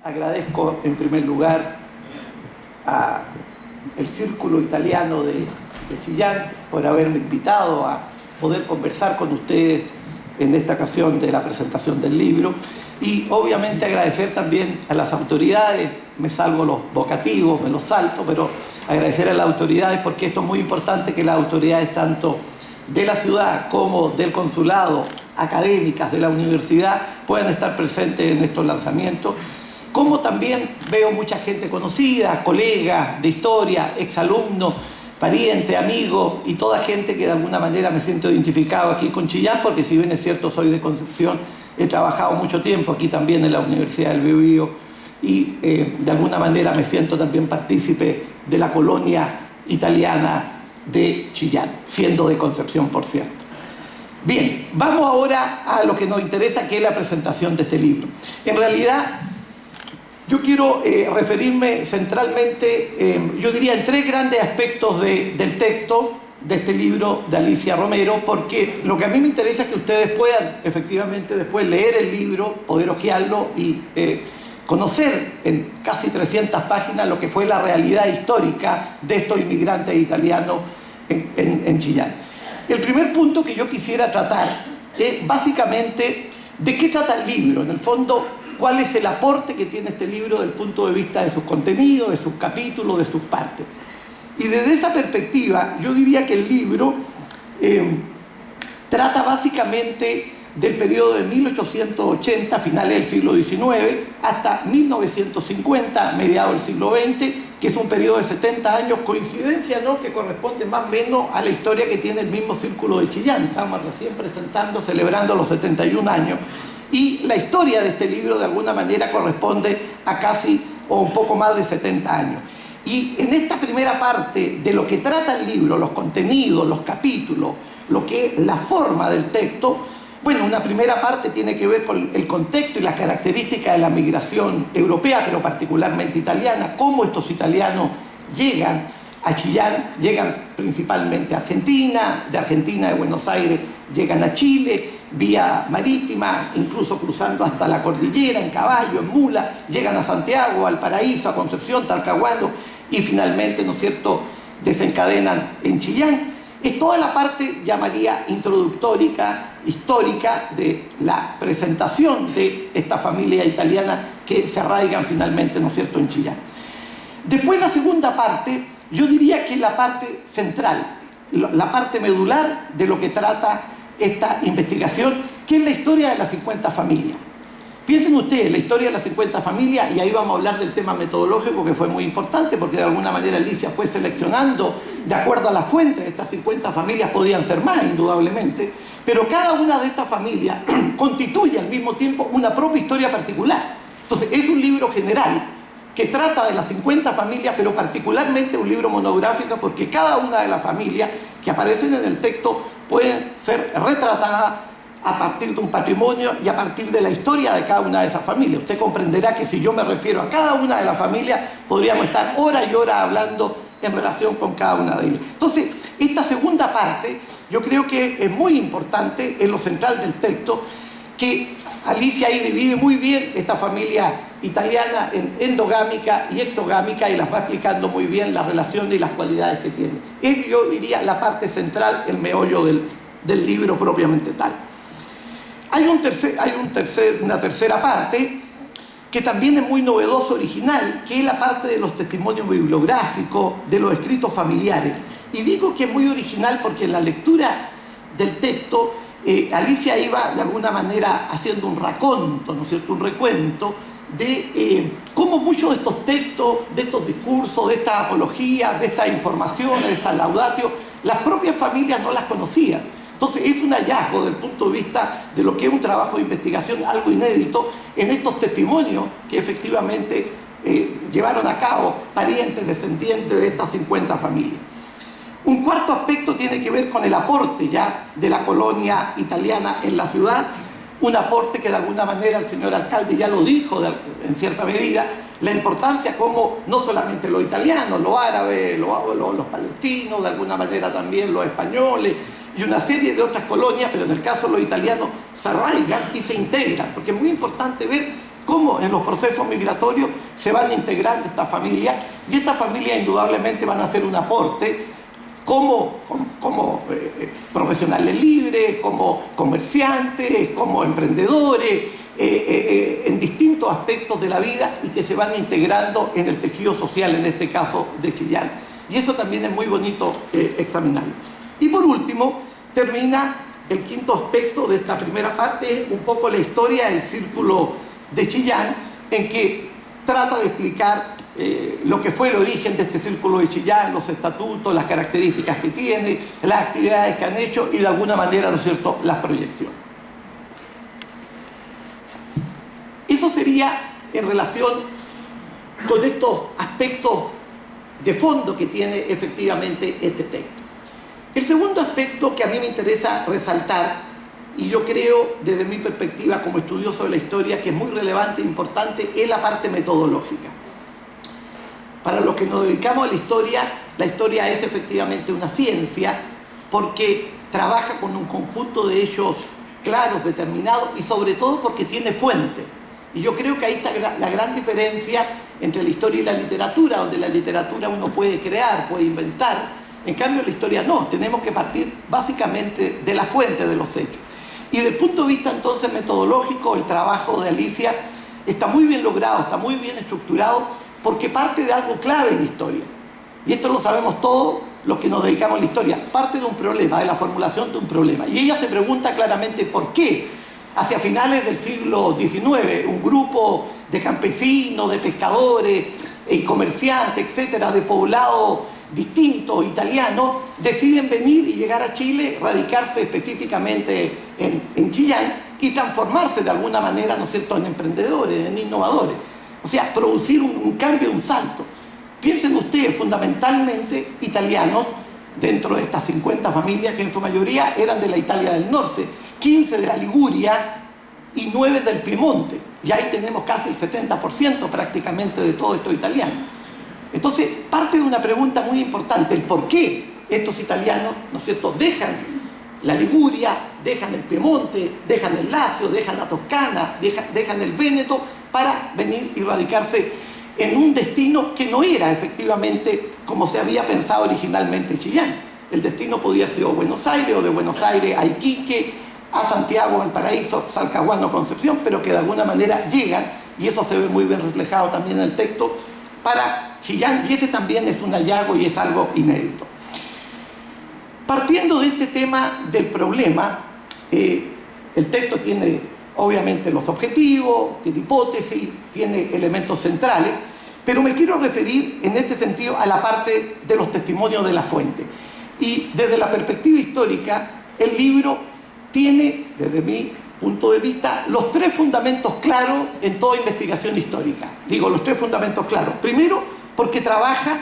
Agradezco en primer lugar al Círculo Italiano de Chillán por haberme invitado a poder conversar con ustedes en esta ocasión de la presentación del libro, y obviamente agradecer también a las autoridades. Me salgo los vocativos, me los salto, pero agradecer a las autoridades, porque esto es muy importante, que las autoridades tanto de la ciudad como del consulado, académicas de la universidad, puedan estar presentes en estos lanzamientos. Como también veo mucha gente conocida, colegas de historia, exalumnos, parientes, amigos y toda gente que de alguna manera me siento identificado aquí con Chillán, porque si bien es cierto soy de Concepción, he trabajado mucho tiempo aquí también en la Universidad del Biobío y de alguna manera me siento también partícipe de la colonia italiana de Chillán, siendo de Concepción, por cierto. Bien, vamos ahora a lo que nos interesa, que es la presentación de este libro. En realidad, yo quiero referirme centralmente, yo diría, en tres grandes aspectos del texto de este libro de Alicia Romero, porque lo que a mí me interesa es que ustedes puedan efectivamente después leer el libro, poder hojearlo y conocer en casi 300 páginas lo que fue la realidad histórica de estos inmigrantes italianos en Chillán. El primer punto que yo quisiera tratar es básicamente de qué trata el libro, en el fondo, cuál es el aporte que tiene este libro desde el punto de vista de sus contenidos, de sus capítulos, de sus partes. Y desde esa perspectiva, yo diría que el libro trata básicamente del periodo de 1880, finales del siglo XIX, hasta 1950, mediados del siglo XX, que es un periodo de 70 años, coincidencia, ¿no?, que corresponde más o menos a la historia que tiene el mismo Círculo de Chillán. Estamos recién presentando, celebrando los 71 años. Y la historia de este libro de alguna manera corresponde a casi o un poco más de 70 años. Y en esta primera parte de lo que trata el libro, los contenidos, los capítulos, lo que es la forma del texto, bueno, una primera parte tiene que ver con el contexto y las características de la migración europea, pero particularmente italiana, cómo estos italianos llegan a Chillán, llegan principalmente a Argentina, de Argentina, de Buenos Aires, llegan a Chile, vía marítima, incluso cruzando hasta la cordillera, en caballo, en mula, llegan a Santiago, Valparaíso, a Concepción, Talcahuano, y finalmente, ¿no es cierto?, desencadenan en Chillán. Es toda la parte, llamaría, introductórica, histórica, de la presentación de esta familia italiana que se arraigan finalmente, ¿no es cierto?, en Chillán. Después, la segunda parte, yo diría que es la parte central, la parte medular de lo que trata esta investigación, que es la historia de las 50 familias. Piensen ustedes, la historia de las 50 familias, y ahí vamos a hablar del tema metodológico, que fue muy importante, porque de alguna manera Alicia fue seleccionando de acuerdo a la fuente. Estas 50 familias podían ser más, indudablemente, pero cada una de estas familias constituye al mismo tiempo una propia historia particular. Entonces, es un libro general que trata de las 50 familias, pero particularmente un libro monográfico, porque cada una de las familias que aparecen en el texto pueden ser retratadas a partir de un patrimonio y a partir de la historia de cada una de esas familias. Usted comprenderá que si yo me refiero a cada una de las familias, podríamos estar horas y horas hablando en relación con cada una de ellas. Entonces, esta segunda parte, yo creo que es muy importante, es lo central del texto, que Alicia ahí divide muy bien esta familia italiana en endogámica y exogámica, y las va explicando muy bien las relaciones y las cualidades que tiene. Es, yo diría, la parte central, el meollo del libro propiamente tal. Hay una tercera parte que también es muy novedosa, original, que es la parte de los testimonios bibliográficos, de los escritos familiares. Y digo que es muy original porque en la lectura del texto Alicia iba de alguna manera haciendo un raconto, ¿no es cierto?, un recuento de cómo muchos de estos textos, de estos discursos, de estas apologías, de estas informaciones, de estas laudatios, las propias familias no las conocían. Entonces es un hallazgo desde el punto de vista de lo que es un trabajo de investigación, algo inédito, en estos testimonios que efectivamente llevaron a cabo parientes, descendientes de estas 50 familias. Un cuarto aspecto tiene que ver con el aporte ya de la colonia italiana en la ciudad, un aporte que de alguna manera el señor alcalde ya lo dijo en cierta medida, la importancia como no solamente los italianos, los árabes, los palestinos, de alguna manera también los españoles, y una serie de otras colonias, pero en el caso de los italianos se arraigan y se integran, porque es muy importante ver cómo en los procesos migratorios se van integrando estas familias, y estas familias indudablemente van a hacer un aporte como profesionales libres, como comerciantes, como emprendedores, en distintos aspectos de la vida, y que se van integrando en el tejido social, en este caso de Chillán. Y eso también es muy bonito examinarlo. Y por último, termina el quinto aspecto de esta primera parte, un poco la historia del Círculo de Chillán, en que trata de explicar lo que fue el origen de este Círculo de Chillán, los estatutos, las características que tiene, las actividades que han hecho y de alguna manera, ¿no es cierto?, las proyecciones. Eso sería en relación con estos aspectos de fondo que tiene efectivamente este texto. El segundo aspecto que a mí me interesa resaltar, y yo creo desde mi perspectiva como estudioso de la historia que es muy relevante e importante, es la parte metodológica. Para los que nos dedicamos a la historia es efectivamente una ciencia porque trabaja con un conjunto de hechos claros, determinados, y sobre todo porque tiene fuente. Y yo creo que ahí está la gran diferencia entre la historia y la literatura, donde la literatura uno puede crear, puede inventar. En cambio, la historia no, tenemos que partir básicamente de la fuente de los hechos. Y desde el punto de vista entonces metodológico, el trabajo de Alicia está muy bien logrado, está muy bien estructurado, porque parte de algo clave en la historia. Y esto lo sabemos todos los que nos dedicamos a la historia. Parte de un problema, de la formulación de un problema. Y ella se pregunta claramente por qué, hacia finales del siglo XIX, un grupo de campesinos, de pescadores y comerciantes, etcétera, de poblados distintos, italianos, deciden venir y llegar a Chile, radicarse específicamente en Chillán y transformarse de alguna manera, ¿no es cierto?, en emprendedores, en innovadores. O sea, producir un cambio, un salto. Piensen ustedes, fundamentalmente italianos, dentro de estas 50 familias que en su mayoría eran de la Italia del Norte, 15 de la Liguria y 9 del Piemonte. Y ahí tenemos casi el 70% prácticamente de todo esto italiano. Entonces, parte de una pregunta muy importante, el por qué estos italianos, ¿no es cierto?, dejan la Liguria, dejan el Piemonte, dejan el Lacio, dejan la Toscana, dejan el Véneto, para venir y radicarse en un destino que no era efectivamente como se había pensado originalmente Chillán. El destino podía ser Buenos Aires, o de Buenos Aires a Iquique, a Santiago, Valparaíso, Talcahuano, Concepción, pero que de alguna manera llegan, y eso se ve muy bien reflejado también en el texto, para Chillán, y ese también es un hallazgo y es algo inédito. Partiendo de este tema del problema, el texto tiene obviamente los objetivos, tiene hipótesis, tiene elementos centrales, pero me quiero referir en este sentido a la parte de los testimonios de la fuente. Y desde la perspectiva histórica, el libro tiene, desde mi punto de vista, los tres fundamentos claros en toda investigación histórica. Digo, los tres fundamentos claros. Primero, porque trabaja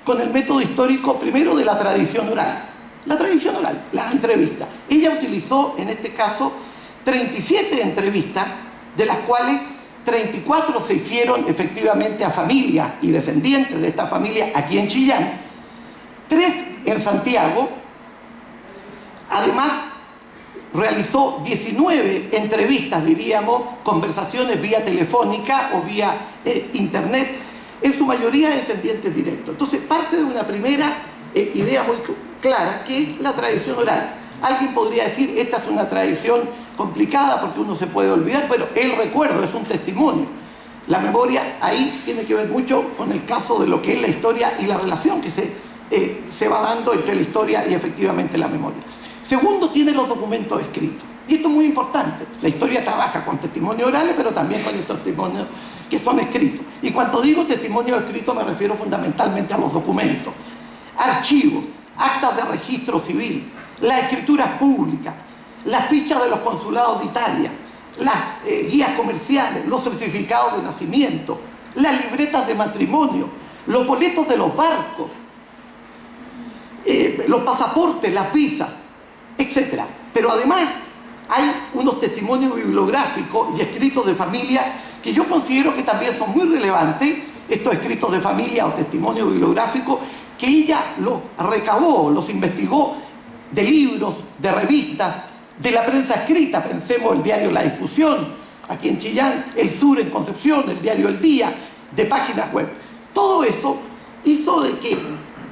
con el método histórico, primero, de la tradición oral. La tradición oral, la entrevista. Ella utilizó, en este caso, 37 entrevistas, de las cuales 34 se hicieron efectivamente a familias y descendientes de esta familia aquí en Chillán, 3 en Santiago. Además, realizó 19 entrevistas, diríamos, conversaciones vía telefónica o vía internet, en su mayoría descendientes directos. Entonces, parte de una primera idea muy clara, que es la tradición oral. Alguien podría decir, esta es una tradición complicada porque uno se puede olvidar, pero el recuerdo es un testimonio. La memoria ahí tiene que ver mucho con el caso de lo que es la historia y la relación que se va dando entre la historia y efectivamente la memoria. Segundo, tiene los documentos escritos. Y esto es muy importante. La historia trabaja con testimonios orales, pero también con estos testimonios que son escritos. Y cuando digo testimonios escritos me refiero fundamentalmente a los documentos, archivos, actas de registro civil, las escrituras públicas, las fichas de los consulados de Italia, las guías comerciales, los certificados de nacimiento, las libretas de matrimonio, los boletos de los barcos, los pasaportes, las visas, etc. Pero además hay unos testimonios bibliográficos y escritos de familia que yo considero que también son muy relevantes, estos escritos de familia o testimonios bibliográficos, que ella los recabó, los investigó de libros, de revistas, de la prensa escrita. Pensemos el diario La Discusión, aquí en Chillán, El Sur en Concepción, el diario El Día, de páginas web. Todo eso hizo de que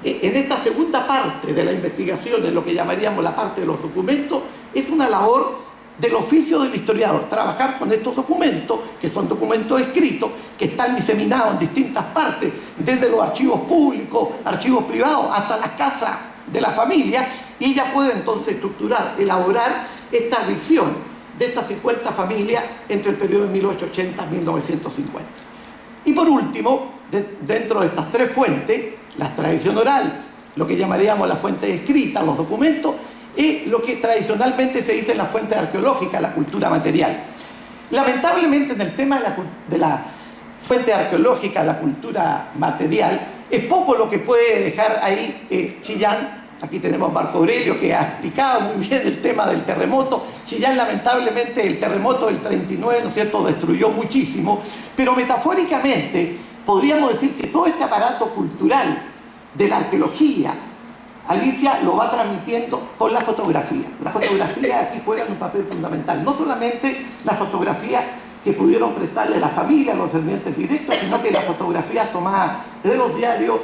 en esta segunda parte de la investigación, en lo que llamaríamos la parte de los documentos, es una labor del oficio del historiador, trabajar con estos documentos, que son documentos escritos, que están diseminados en distintas partes, desde los archivos públicos, archivos privados, hasta las casas de la familia, y ella puede entonces estructurar, elaborar esta visión de estas 50 familias entre el periodo de 1880 y 1950. Y por último, dentro de estas tres fuentes, la tradición oral, lo que llamaríamos la fuente escrita, los documentos, y lo que tradicionalmente se dice en la fuente arqueológica, la cultura material. Lamentablemente en el tema de la fuente arqueológica, la cultura material, es poco lo que puede dejar ahí Chillán. Aquí tenemos Marco Aurelio, que ha explicado muy bien el tema del terremoto. Chillán, lamentablemente, el terremoto del 39, ¿no es cierto?, destruyó muchísimo, pero metafóricamente podríamos decir que todo este aparato cultural de la arqueología, Alicia lo va transmitiendo con la fotografía. Las fotografías aquí juegan un papel fundamental. No solamente las fotografías que pudieron prestarle la familia, los descendientes directos, sino que las fotografías tomadas de los diarios,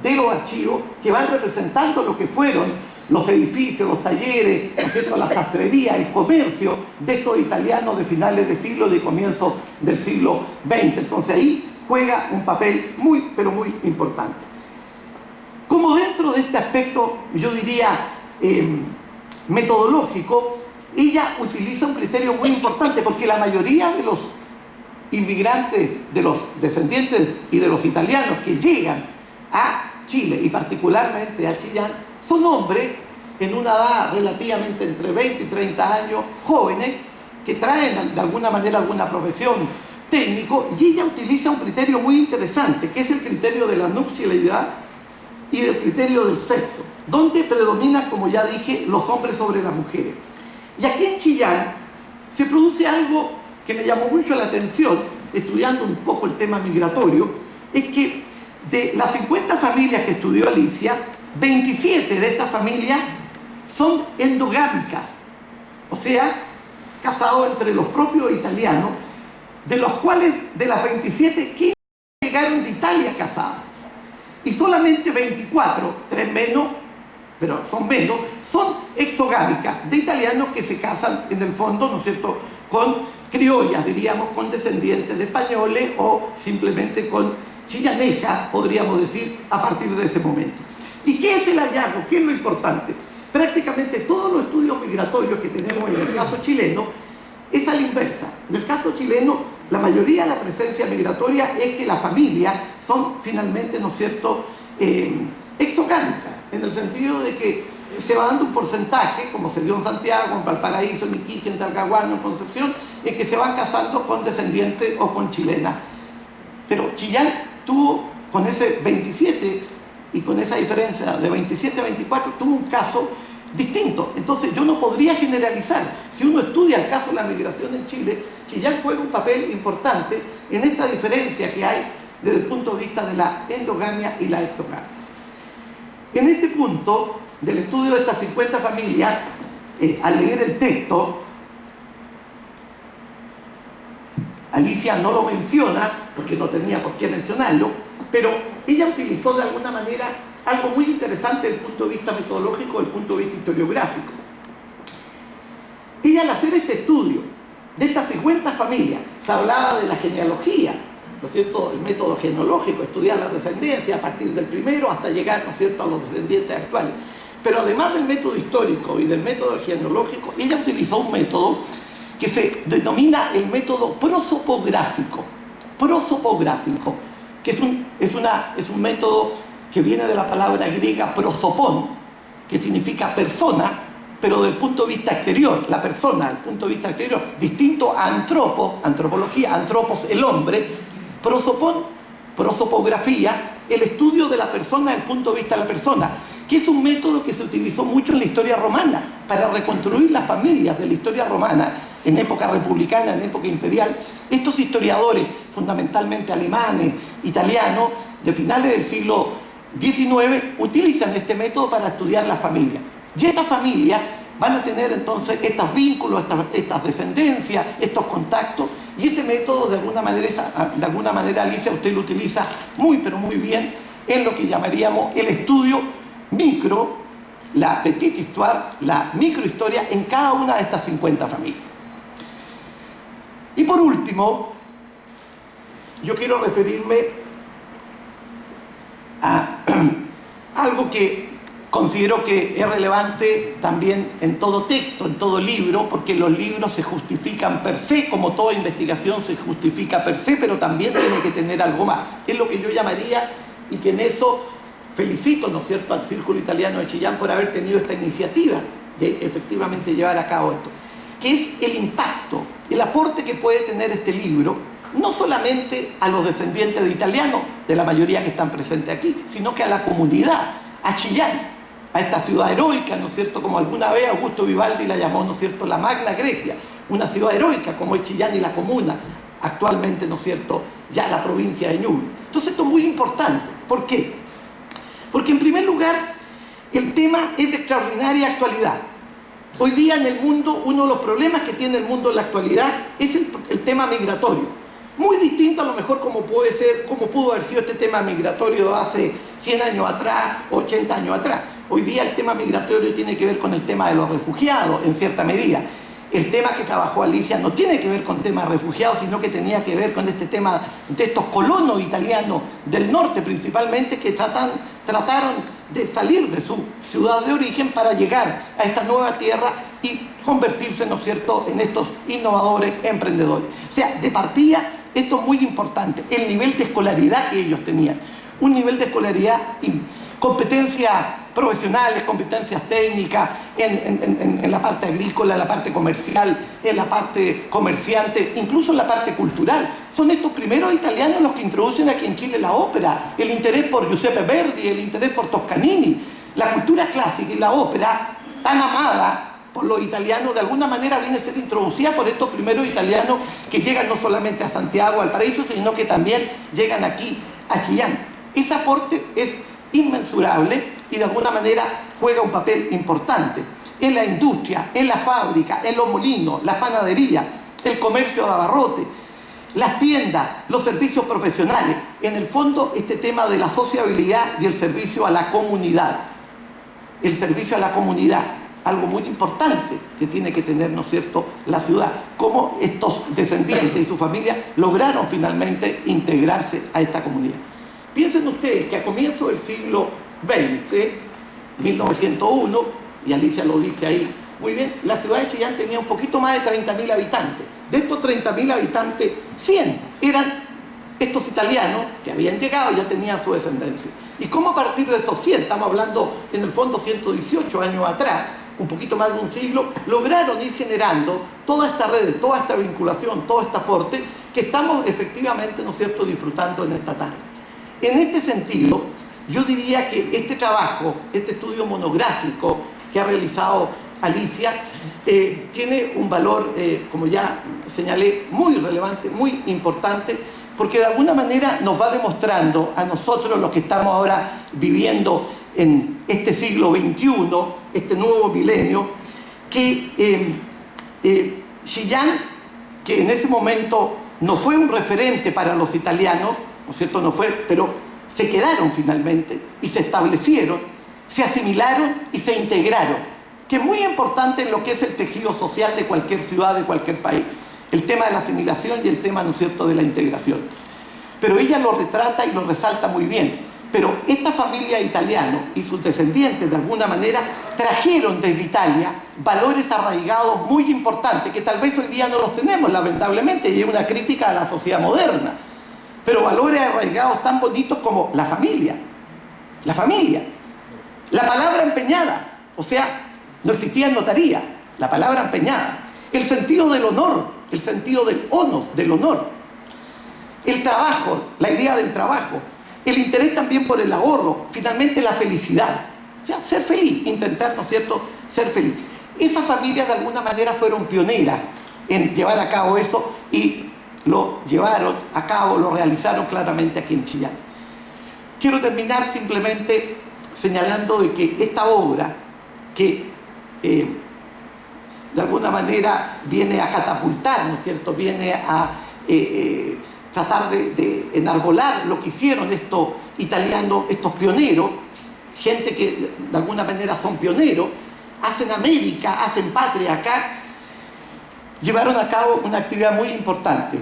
de los archivos, que van representando lo que fueron los edificios, los talleres, ¿no es cierto?, la sastrería, el comercio de estos italianos de finales de siglo y comienzo del siglo XX. Entonces ahí juega un papel muy, pero muy importante. Como dentro de este aspecto, yo diría, metodológico, ella utiliza un criterio muy importante, porque la mayoría de los inmigrantes, de los descendientes y de los italianos que llegan a Chile, y particularmente a Chillán, son hombres en una edad relativamente entre 20 y 30 años, jóvenes, que traen de alguna manera alguna profesión técnico, y ella utiliza un criterio muy interesante, que es el criterio de la nupcialidad y del criterio del sexo, donde predomina, como ya dije, los hombres sobre las mujeres. Y aquí en Chillán se produce algo que me llamó mucho la atención, estudiando un poco el tema migratorio, es que de las 50 familias que estudió Alicia, 27 de estas familias son endogámicas, o sea, casados entre los propios italianos, de los cuales, de las 27, 15 llegaron de Italia casadas. Y solamente 24, 3 menos, pero son menos, son exogámicas, de italianos que se casan en el fondo, ¿no es cierto?, con criollas, diríamos, con descendientes de españoles o simplemente con chillanejas, podríamos decir, a partir de ese momento. ¿Y qué es el hallazgo? ¿Qué es lo importante? Prácticamente todos los estudios migratorios que tenemos en el caso chileno es a la inversa. En el caso chileno, la mayoría de la presencia migratoria es que las familias son finalmente, ¿no es cierto?, exogámicas, en el sentido de que se va dando un porcentaje, como se dio en Santiago, en Valparaíso, en Iquique, en Talcahuano, en Concepción, en que se van casando con descendientes o con chilenas. Pero Chillán tuvo, con ese 27 y con esa diferencia de 27 a 24, tuvo un caso distinto. Entonces yo no podría generalizar. Si uno estudia el caso de la migración en Chile, Chillán juega un papel importante en esta diferencia que hay desde el punto de vista de la endogamia y la exogamia. En este punto del estudio de estas 50 familias, al leer el texto, Alicia no lo menciona, porque no tenía por qué mencionarlo, pero ella utilizó de alguna manera algo muy interesante desde el punto de vista metodológico, desde el punto de vista historiográfico. Ella, al hacer este estudio de estas 50 familias, se hablaba de la genealogía, ¿no es cierto?, el método genealógico, estudiar la descendencia a partir del primero hasta llegar, ¿no es cierto?, a los descendientes actuales. Pero además del método histórico y del método genealógico, ella utilizó un método que se denomina el método prosopográfico. Prosopográfico, que es un método que viene de la palabra griega prosopon, que significa persona, pero desde el punto de vista exterior, la persona, desde el punto de vista exterior, distinto a antropo, antropología, antropos, el hombre, prosopon, prosopografía, el estudio de la persona desde el punto de vista de la persona, que es un método que se utilizó mucho en la historia romana, para reconstruir las familias de la historia romana, en época republicana, en época imperial. Estos historiadores, fundamentalmente alemanes, italianos, de finales del siglo XIX, utilizan este método para estudiar las familias. Y estas familias van a tener entonces estos vínculos, estas descendencias, estos contactos, Y ese método, de alguna manera, Alicia, usted lo utiliza muy, pero muy bien en lo que llamaríamos el estudio micro, la petite histoire, la microhistoria en cada una de estas 50 familias. Y por último, yo quiero referirme a algo que considero que es relevante también en todo texto, en todo libro, porque los libros se justifican per se, como toda investigación se justifica per se, pero también tiene que tener algo más. Es lo que yo llamaría, y que en eso felicito, ¿no es cierto?, al Círculo Italiano de Chillán por haber tenido esta iniciativa de efectivamente llevar a cabo esto, que es el impacto, el aporte que puede tener este libro, no solamente a los descendientes de italianos, de la mayoría que están presentes aquí, sino que a la comunidad, a Chillán, a esta ciudad heroica, ¿no es cierto?, como alguna vez Augusto Vivaldi la llamó, ¿no es cierto?, la Magna Grecia, una ciudad heroica como es Chillán y la comuna, actualmente, ¿no es cierto?, ya la provincia de Ñuble. Entonces esto es muy importante. ¿Por qué? Porque en primer lugar, el tema es de extraordinaria actualidad. Hoy día en el mundo, uno de los problemas que tiene el mundo en la actualidad es el tema migratorio. Muy distinto a lo mejor como pudo haber sido este tema migratorio hace 100 años atrás, 80 años atrás. Hoy día el tema migratorio tiene que ver con el tema de los refugiados, en cierta medida. El tema que trabajó Alicia no tiene que ver con temas de refugiados, sino que tenía que ver con este tema de estos colonos italianos del norte principalmente, que trataron de salir de su ciudad de origen para llegar a esta nueva tierra y convertirse, ¿no es cierto?, en estos innovadores emprendedores. O sea, de partida, esto es muy importante, el nivel de escolaridad que ellos tenían. Un nivel de escolaridad, competencias profesionales, competencias técnicas, en la parte agrícola, en la parte comercial, en la parte comerciante, incluso en la parte cultural. Son estos primeros italianos los que introducen aquí en Chile la ópera, el interés por Giuseppe Verdi, el interés por Toscanini. La cultura clásica y la ópera, tan amada por los italianos, de alguna manera viene a ser introducida por estos primeros italianos que llegan no solamente a Santiago, al Paraíso, sino que también llegan aquí a Chillán. Ese aporte es inmensurable y de alguna manera juega un papel importante en la industria, en la fábrica, en los molinos, la panadería, el comercio de abarrote, las tiendas, los servicios profesionales. En el fondo, este tema de la sociabilidad y el servicio a la comunidad. El servicio a la comunidad, algo muy importante que tiene que tener, ¿no es cierto?, la ciudad. Cómo estos descendientes y su familia lograron finalmente integrarse a esta comunidad. Piensen ustedes que a comienzos del siglo XX, 1901, y Alicia lo dice ahí muy bien, la ciudad de Chillán tenía un poquito más de 30.000 habitantes. De estos 30.000 habitantes, 100 eran estos italianos que habían llegado y ya tenían su descendencia. Y cómo a partir de esos 100, estamos hablando en el fondo 118 años atrás, un poquito más de un siglo, lograron ir generando toda esta red, toda esta vinculación, todo este aporte que estamos efectivamente, ¿no es cierto?, disfrutando en esta tarde. En este sentido, yo diría que este trabajo, este estudio monográfico que ha realizado Alicia, tiene un valor, como ya señalé, muy relevante, muy importante, porque de alguna manera nos va demostrando a nosotros, los que estamos ahora viviendo en este siglo XXI, este nuevo milenio, que Chillán, que en ese momento no fue un referente para los italianos, ¿no es cierto?, no fue, pero se quedaron finalmente y se establecieron, se asimilaron y se integraron, que es muy importante en lo que es el tejido social de cualquier ciudad, de cualquier país, el tema de la asimilación y el tema, ¿no es cierto?, de la integración. Pero ella lo retrata y lo resalta muy bien. Pero esta familia italiana y sus descendientes, de alguna manera, trajeron desde Italia valores arraigados muy importantes, que tal vez hoy día no los tenemos, lamentablemente, y es una crítica a la sociedad moderna. Pero valores arraigados tan bonitos como la familia, la palabra empeñada, o sea, no existía notaría, la palabra empeñada, el sentido del honor, el sentido del onos, del honor, el trabajo, la idea del trabajo, el interés también por el ahorro, finalmente la felicidad, o sea, ser feliz, intentar, ¿no es cierto?, ser feliz. Esas familias de alguna manera fueron pioneras en llevar a cabo eso y lo llevaron a cabo, lo realizaron claramente aquí en Chillán. Quiero terminar simplemente señalando de que esta obra, que de alguna manera viene a catapultar, ¿no es cierto?, viene a tratar de enarbolar lo que hicieron estos italianos, estos pioneros, gente que de alguna manera son pioneros, hacen América, hacen patria acá, llevaron a cabo una actividad muy importante.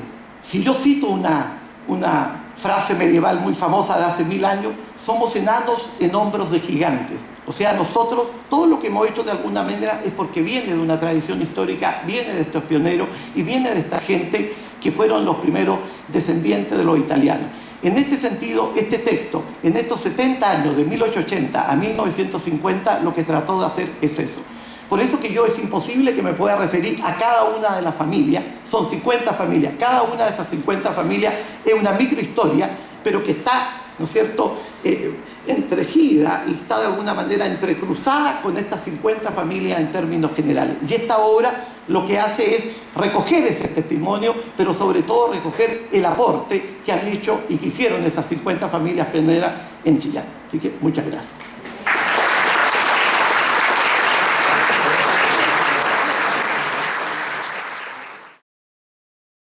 Si yo cito una frase medieval muy famosa de hace 1000 años, somos enanos en hombros de gigantes. O sea, nosotros, todo lo que hemos hecho de alguna manera es porque viene de una tradición histórica, viene de estos pioneros y viene de esta gente que fueron los primeros descendientes de los italianos. En este sentido, este texto, en estos 70 años, de 1880 a 1950, lo que trató de hacer es eso. Por eso que yo es imposible que me pueda referir a cada una de las familias, son 50 familias, cada una de esas 50 familias es una microhistoria, pero que está, ¿no es cierto?, entregida y está de alguna manera entrecruzada con estas 50 familias en términos generales. Y esta obra lo que hace es recoger ese testimonio, pero sobre todo recoger el aporte que han hecho y que hicieron esas 50 familias pioneras en Chillán. Así que muchas gracias.